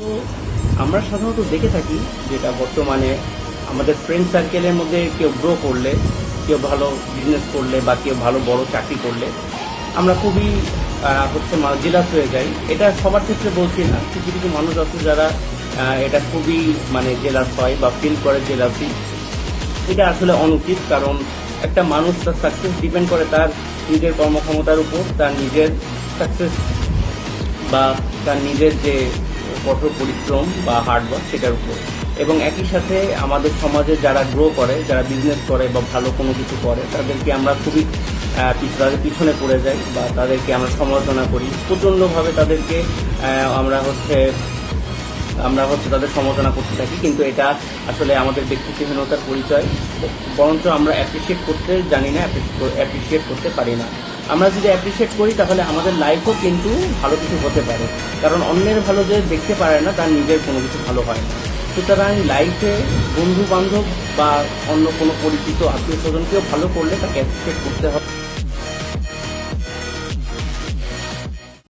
তো আমরা সাধারণত দেখে থাকি যেটা বর্তমানে আমাদের ফ্রেন্ড সার্কেলের মধ্যে কেউ গ্রো করলে, কেউ ভালো বিজনেস করলে বা কেউ ভালো বড় চাকরি করলে আমরা খুবই জেলাস হয়ে যাই। এটা সবার ক্ষেত্রে বলছি না, কিছু কিছু মানুষ আছে যারা এটা খুবই জেলাস হয় বা ফিল করে জেলাসি। এটা আসলে অনুচিত, কারণ একটা মানুষ তার সাকসেস ডিপেন্ড করে তার নিজের কর্মক্ষমতার উপর, তার নিজের সাকসেস বা তার নিজের যে কঠোর পরিশ্রম বা হার্ডওয়ার্ক সেটার উপর। এবং একই সাথে আমাদের সমাজে যারা গ্রো করে, যারা বিজনেস করে বা ভালো কোনো কিছু করে, তাদেরকে আমরা খুবই তাদের পিছনে পড়ে যাই বা তাদেরকে আমরা সমালোচনা করি প্রচণ্ডভাবে। তাদেরকে আমরা হচ্ছে তাদের সমালোচনা করতে থাকি, কিন্তু এটা আসলে আমাদের ব্যক্তিত্বহীনতার পরিচয়। বরঞ্চ আমরা অ্যাপ্রিসিয়েট করতে জানি না, অ্যাপ্রিসিয়েট করতে পারি না। আমরা যদি অ্যাপ্রিসিয়েট করি তাহলে আমাদের লাইফও কিন্তু ভালো কিছু হতে পারে, কারণ অন্যের ভালো যে দেখতে পারে না তার নিজের কোনো কিছু ভালো হয় না। সুতরাং লাইফে বন্ধু বান্ধব বা অন্য কোনো পরিচিত আত্মীয় স্বজনকেও ভালো করলে তাকে অ্যাপ্রিসিয়েট করতে হবে।